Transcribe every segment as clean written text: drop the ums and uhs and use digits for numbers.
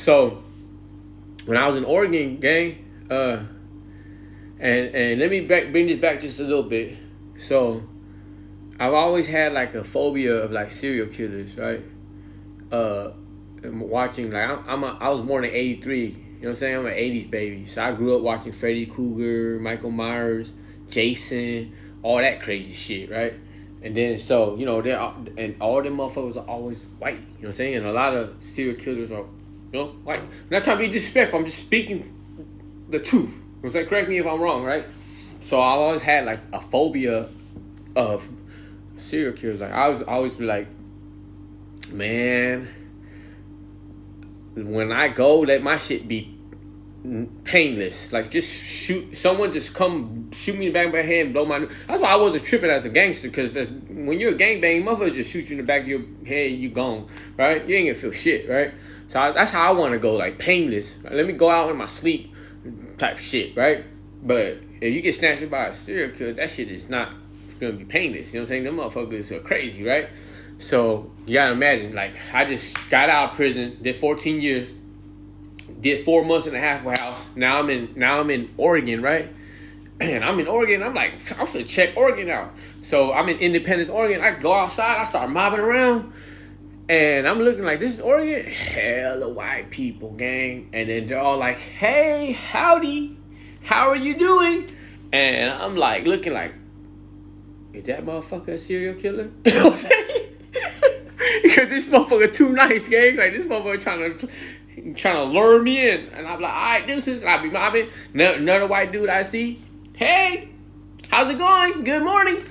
So when I was in Oregon, gang, and let me bring this back just a little bit. So I've always had like a phobia of like serial killers, right? Uh, watching like I was born in '83. You know what I'm saying? I'm an '80s baby, so I grew up watching Freddy Krueger, Michael Myers, Jason, all that crazy shit, right? And then so they and all them motherfuckers are always white. You know what I'm saying? And a lot of serial killers are white. I'm not trying to be disrespectful. I'm just speaking the truth. You know what I'm saying? Correct me if I'm wrong, right? So I've always had like a phobia of serial killers. Like I was always be like, man, when I go, let my shit be painless. Like just shoot someone, just come shoot me in the back of my head and blow my nose. That's why I wasn't tripping as a gangster, because when you're a gangbang, motherfucker just shoot you in the back of your head, you gone, right? You ain't gonna feel shit, right? So that's how I want to go, like painless. Like, let me go out in my sleep type shit, right? But if you get snatched up by a serial killer, that shit is not gonna be painless. You know what I'm saying? Them motherfuckers are crazy, right? So you gotta imagine, like I just got out of prison, did 14 years, did 4 months and a half of house. Now I'm in Oregon, right? And I'm in Oregon. I'm like, I'm finna check Oregon out. So I'm in Independence, Oregon. I go outside. I start mobbing around, and I'm looking like, this is Oregon. Hella white people, gang. And then they're all like, hey, howdy, how are you doing? And I'm like looking like, is that motherfucker a serial killer? You know what I'm saying? Because this motherfucker too nice, gang. Like this motherfucker trying to lure me in. And I'm like, all right, deuces. And I'll be mobbing. Another white dude I see, hey, how's it going? Good morning.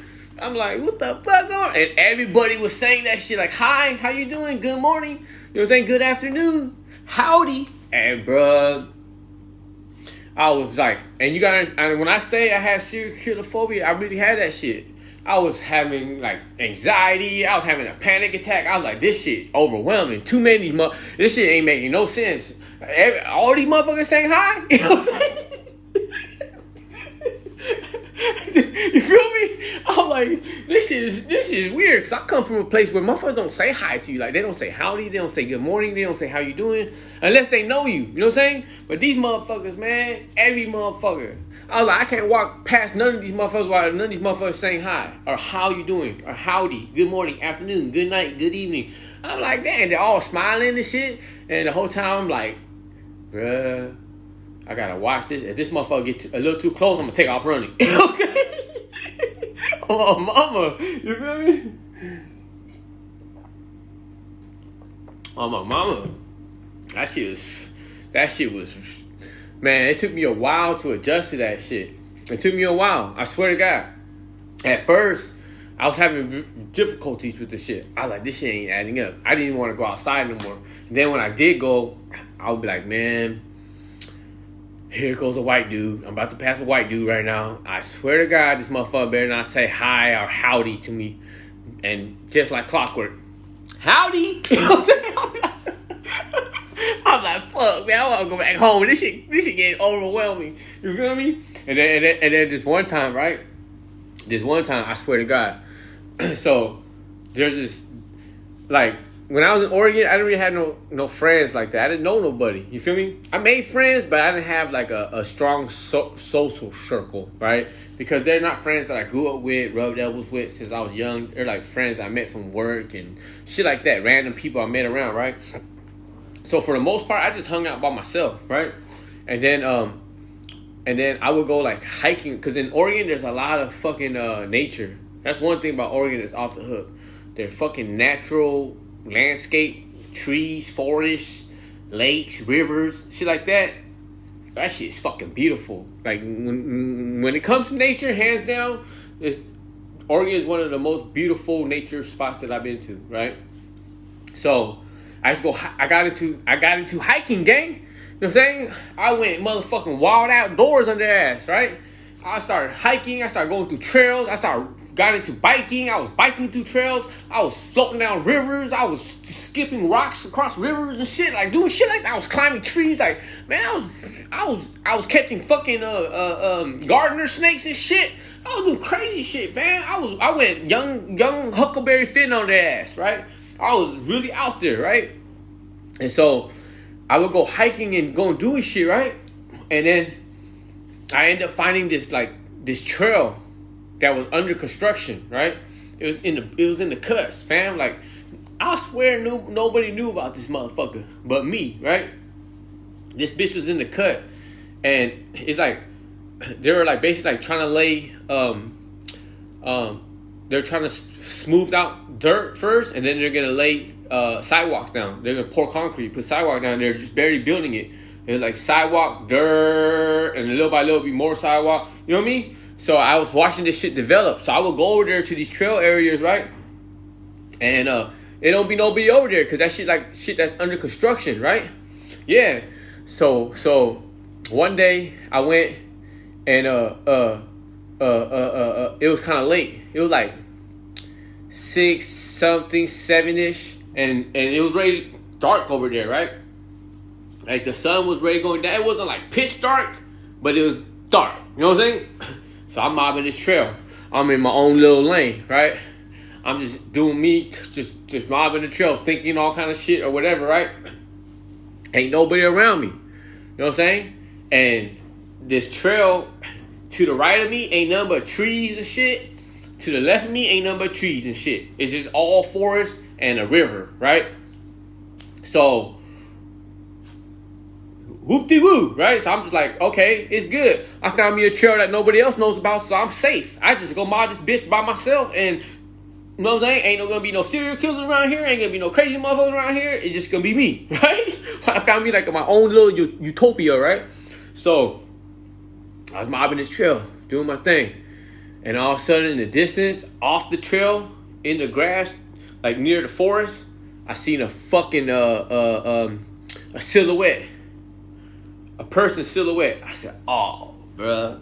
I'm like, what the fuck on? And everybody was saying that shit like, hi, how you doing? Good morning. You know what I'm saying? Good afternoon. Howdy. And bruh, I was like, and you gotta, and when I say I have serial killer phobia, I really had that shit. I was having like anxiety. I was having a panic attack. I was like, this shit overwhelming. Too many this shit ain't making no sense. All these motherfuckers saying hi. You know what I'm saying? You feel me? I'm like, this is weird, because I come from a place where motherfuckers don't say hi to you. Like, they don't say howdy, they don't say good morning, they don't say how you doing, unless they know you. You know what I'm saying? But these motherfuckers, man, every motherfucker. I was like, I can't walk past none of these motherfuckers while none of these motherfuckers saying hi, or how you doing, or howdy, good morning, afternoon, good night, good evening. I'm like, damn, they're all smiling and shit. And the whole time I'm like, bruh, I gotta watch this. If this motherfucker gets a little too close, I'm gonna take off running. You know what I'm saying? Oh, mama. You feel me? Oh, my mama. That shit was, man, it took me a while to adjust to that shit. It took me a while. I swear to God. At first, I was having difficulties with the shit. I was like, this shit ain't adding up. I didn't even want to go outside no more. And then when I did go, I would be like, man, here goes a white dude. I'm about to pass a white dude right now. I swear to God, this motherfucker better not say hi or howdy to me. And just like clockwork, howdy. You know what I'm saying? I'm like, fuck, man, I want to go back home. This shit getting overwhelming. You feel me? And then this one time, right? This one time, I swear to God. So there's this, like, when I was in Oregon, I didn't really have no friends like that. I didn't know nobody. You feel me? I made friends, but I didn't have like a strong social circle, right? Because they're not friends that I grew up with, rubbed elbows with since I was young. They're like friends I met from work and shit like that. Random people I met around, right? So for the most part, I just hung out by myself, right? And then I would go like hiking, because in Oregon there's a lot of fucking nature. That's one thing about Oregon that's off the hook. They're fucking natural landscape, trees, forests, lakes, rivers, shit like that. That shit is fucking beautiful. Like when it comes to nature, hands down, Oregon is one of the most beautiful nature spots that I've been to, right? So I got into hiking, gang. You know what I'm saying? I went motherfucking wild outdoors on their ass, right? I started hiking. I started going through trails. Got into biking. I was biking through trails. I was floating down rivers. I was skipping rocks across rivers and shit, like doing shit like that. I was climbing trees. Like, man, I was catching fucking gardener snakes and shit. I was doing crazy shit, man. I went young Huckleberry Finn on their ass, right? I was really out there, right? And so I would go hiking and go and doing shit, right? And then I end up finding this trail that was under construction, right? It was in the cuts, fam. Like, I swear nobody knew about this motherfucker but me, right? This bitch was in the cut, and it's like they were like basically like trying to lay they're trying to smooth out dirt first, and then they're gonna lay sidewalks down. They're gonna pour concrete, put sidewalk down. They're just barely building it. It's like sidewalk, dirt, and little by little be more sidewalk. You know what I mean? So I was watching this shit develop. So I would go over there to these trail areas, right? And it don't be nobody over there because that shit like shit that's under construction, right? Yeah. So one day I went and it was kind of late. It was like 6 something, 7ish, and it was really dark over there, right? Like the sun was ready going down. It wasn't like pitch dark, but it was dark. You know what I'm saying? So I'm mobbing this trail. I'm in my own little lane, right? I'm just doing me, just mobbing the trail, thinking all kind of shit or whatever, right? Ain't nobody around me. You know what I'm saying? And this trail to the right of me ain't nothing but trees and shit. To the left of me ain't nothing but trees and shit. It's just all forest and a river, right? So, whoop-de-woo, right? So I'm just like, okay, it's good. I found me a trail that nobody else knows about, so I'm safe. I just go mob this bitch by myself, and you know what I'm saying? Ain't gonna be no serial killers around here. Ain't gonna be no crazy motherfuckers around here. It's just gonna be me, right? I found me like my own little utopia, right? So I was mobbing this trail, doing my thing, and all of a sudden, in the distance, off the trail, in the grass, like near the forest, I seen a fucking a silhouette, a person silhouette. I said, "Oh, bruh."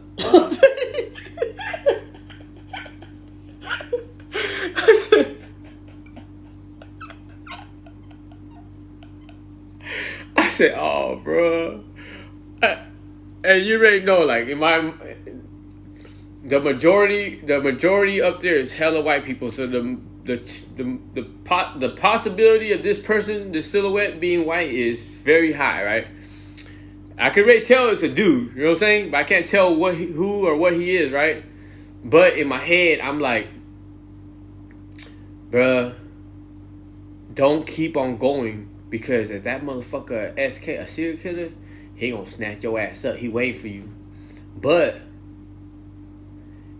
I said, "Oh, bro," and you already know, like the majority up there is hella white people. So the possibility of this person, the silhouette, being white is very high, right? I can already tell it's a dude. You know what I'm saying? But I can't tell who or what he is, right? But in my head, I'm like, bruh, don't keep on going, because if that motherfucker SK, a serial killer, he gonna snatch your ass up. He waiting for you. But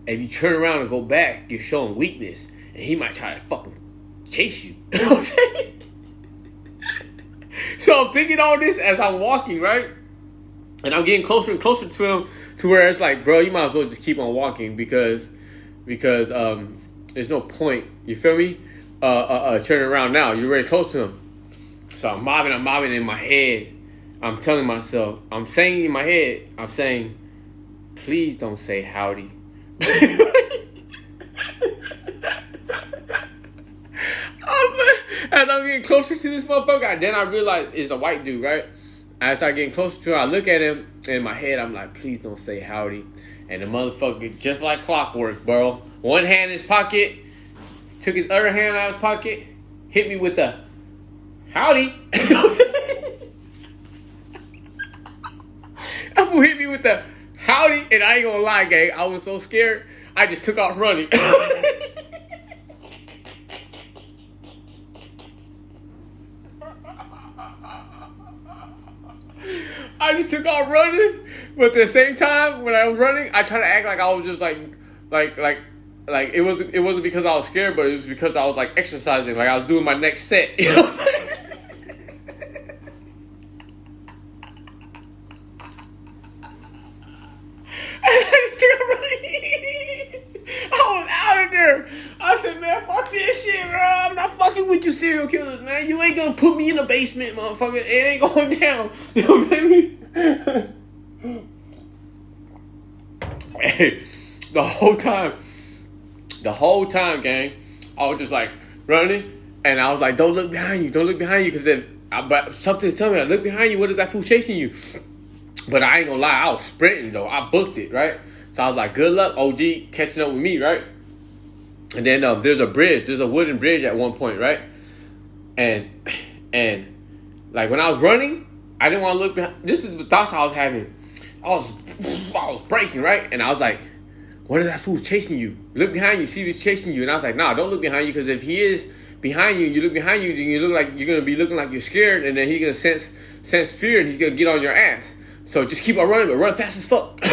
if you turn around and go back, you're showing weakness, and he might try to fucking chase you. You know what I'm saying? So I'm thinking all this as I'm walking, right? And I'm getting closer and closer to him, to where it's like, bro, you might as well just keep on walking because there's no point. You feel me? Turning around now. You're very close to him. So I'm mobbing in my head. I'm telling myself, I'm saying in my head, I'm saying, please don't say howdy. As I'm getting closer to this motherfucker, then I realize it's a white dude, right? As I get closer to him, I look at him, and in my head, I'm like, please don't say howdy. And the motherfucker, just like clockwork, bro. One hand in his pocket, took his other hand out of his pocket, hit me with the howdy. You know what I'm saying? That fool hit me with the howdy, and I ain't gonna lie, gang. I was so scared, I just took off running. I just took off running, but at the same time, when I was running, I tried to act like I was just like it wasn't because I was scared, but it was because I was like exercising, like I was doing my next set. You know what I'm saying? I just took off running. I was out of there. I said, man, fuck this shit, bro. I'm not fucking with you serial killers, man. You ain't gonna put me in the basement, motherfucker. It ain't going down. You know what I mean? Hey, the whole time, gang, I was just like running, and I was like, don't look behind you, because but something's telling me, look behind you, what is that fool chasing you? But I ain't gonna lie, I was sprinting though. I booked it, right? So I was like, good luck, OG, catching up with me, right? And then there's a wooden bridge at one point, right? And like when I was running, I didn't want to look behind. This is the thoughts I was having. I was breaking, right? And I was like, what if that fool's chasing you? Look behind you, see if he's chasing you. And I was like, nah, don't look behind you, because if he is behind you, you look behind you, then you look like you're gonna be looking like you're scared, and then he's gonna sense fear, and he's gonna get on your ass. So just keep on running, but run fast as fuck.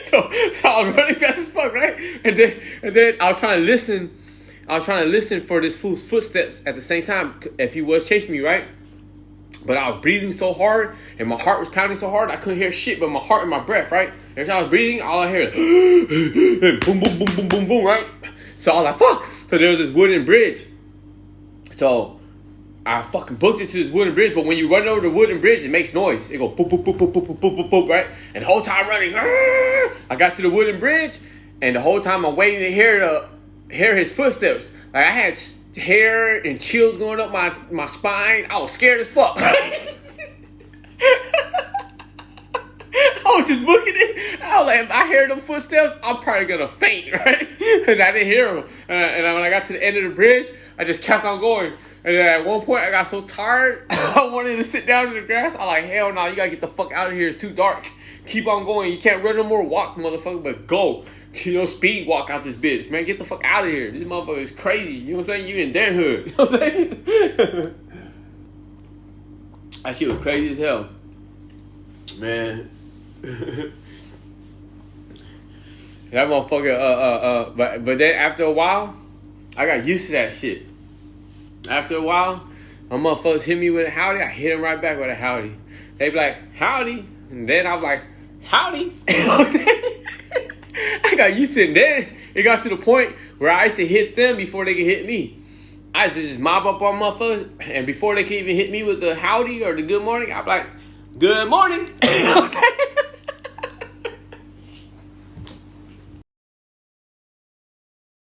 so I was running fast as fuck, right? And then I was trying to listen. I was trying to listen for this fool's footsteps at the same time if he was chasing me, right? But I was breathing so hard, and my heart was pounding so hard, I couldn't hear shit but my heart and my breath, right? Every time I was breathing, all I heard and boom, boom, boom, boom, boom, boom, right? So I was like, fuck! So there was this wooden bridge. So I fucking booked it to this wooden bridge, but when you run over the wooden bridge, it makes noise. It goes boop, boop, boop, boop, boop, boop, boop, boop, boop, right? And the whole time running, I got to the wooden bridge, and the whole time I'm waiting to hear his footsteps. Like, I had hair and chills going up my spine. I was scared as fuck. I was just booking it. I was like, if I hear them footsteps, I'm probably gonna faint, right? And I didn't hear them. And when I got to the end of the bridge, I just kept on going. And then at one point, I got so tired, I wanted to sit down in the grass. I'm like, hell no, you gotta get the fuck out of here. It's too dark. Keep on going. You can't run no more. Walk, motherfucker, but go. You know, speed walk out this bitch. Man, get the fuck out of here. This motherfucker is crazy. You know what I'm saying? You in their hood. You know what I'm saying? That shit was crazy as hell. Man. That motherfucker, but then after a while, I got used to that shit. After a while, my motherfuckers hit me with a howdy. I hit them right back with a howdy. They be like, howdy. And then I was like, howdy. You know what I'm saying? I got used to it. And then it got to the point where I used to hit them before they could hit me. I used to just mob up on motherfuckers, and before they could even hit me with the howdy or the good morning, I'd be like, good morning. You know what I'm saying?